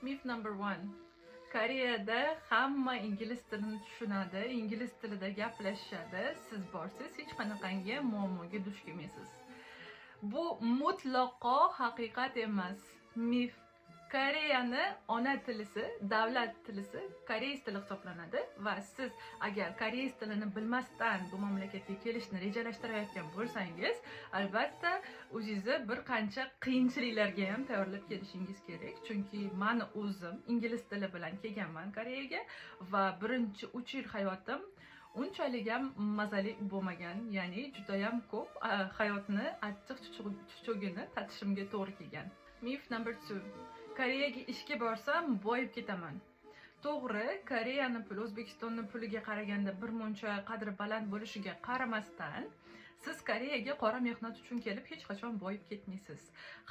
Myth number 1. Koreyada hamma ingliz tilini tushunadi, ingliz tilida gaplashishadi. Siz borsiz hech qanaqangi muammoga duch kelmaysiz. Bu mutlaqo haqiqat emas. Myth. Koreyani ona tilisi, davlat tilisi koreys tili hisoblanadi va siz agar koreys tilini bilmasdan bu mamlakatga kelishni rejalashtirayotgan bo'lsangiz, albatta o'zingizni bir qancha qiyinchiliklarga ham tayyorlab kelishingiz kerak. Chunki men o'zim ingliz tili bilan kelganman Koreyaga va birinchi 3 yil hayotim unchalik ham mazali bo'lmagan, ya'ni juda ham ko'p hayotni achchiq chuchugini tatishimga to'g'ri kelgan. Myth number 2. Koreyaga ishga borsam boyib ketaman. To'g'ri, Koreyani puli O'zbekistonning puliga qaraganda bir muncha qadri baland bo'lishiga qaramasdan, siz Koreyaga qora mehnat uchun kelib hech qachon boyib ketmaysiz.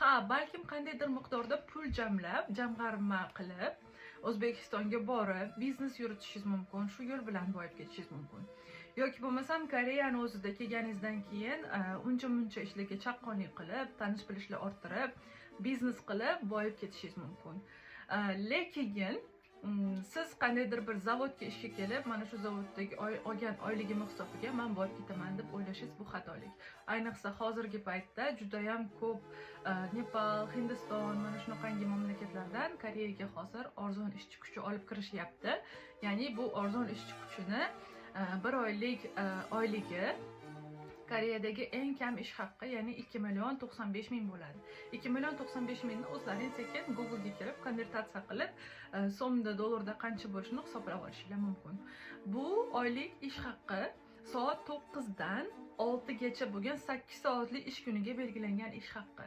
Ha, balkim qandaydir miqdorda pul jamg'arma qilib, O'zbekistonga borib, biznes yuritishingiz mumkin, shu yo'l bilan boyib ketishingiz mumkin. Yoki bo'lmasam Koreyani o'zida kelganingizdan keyin uncha-muncha ishlarga chaqqonlik qilib, tanish bilishlar orttirib, biznes qilib boyib ketishingiz mumkin. Lekin siz qandaydir bir zavodga ishga kelib, mana shu zavoddagi olgan oyligim hisobiga men boyib ketaman deb o'ylashingiz bu xatolik. Ayniqsa hozirgi paytda juda ham ko'p Nepal, Hindiston, mana shunaqangi mamlakatlardan Koreyaga hozir arzon ishchi kuchi olib kirishyapti. Ya'ni bu arzon ishchi kuchini bir oylik oyligi Koreyadagi eng kam ish haqqi, ya'ni 2.95.000 bo'ladi. 2.95.000 ni o'zlaringiz sekin Google'ga kirib, konvertatsiya qilib, so'mda, dollarda qancha bo'lishini hisoblab olishingiz mumkin. Bu oylik ish haqqi soat 9 dan 6 gacha bo'lgan 8 soatlik ish kuniga belgilangan ish haqqi.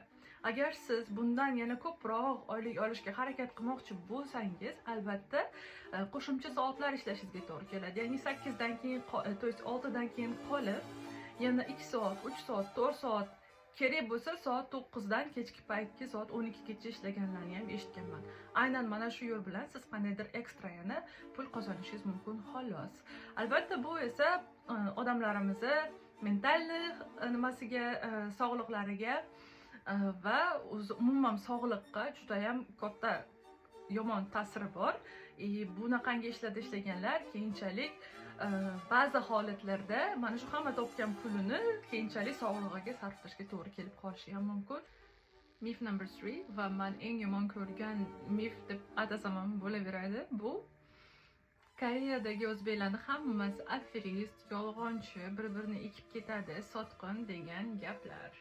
Agar siz bundan yana ko'proq oylik olishga harakat qilmoqchi bo'lsangiz, albatta qo'shimcha soatlar ishlashingizga to'g'ri keladi. Ya'ni 8 dan keyin, to есть 6 dan keyin qolib, yana 2 soat, 3 soat, 4 soat kerak bo'lsa, soat 9 dan kechki paytga soat 12 gacha ishlaganlarni ham eshitganman. Aynan mana shu yo'l bilan siz qandaydir ekstra yana pul qozonishingiz mumkin xolos. Albatta bu esa odamlarimizni mental nimasiga, sog'liqlariga va umuman sog'liqqa juda ham katta yomon ta'siri bor. Bunaqangi ishlarda ishlaganlar keyinchalik ba'zi holatlarda mana shu hamma topgan pulini keyinchalik sog'lig'iga sarflashga to'g'ri kelib qolishi ham mumkin. Myth number 3 va men eng yomon ko'rgan myth deb atasam ham bo'laveradi. Bu Koreyadagi o'zbeklarning hammasi aferist, yolg'onchi, bir-birini ekib ketadi, sotqin degan gaplar.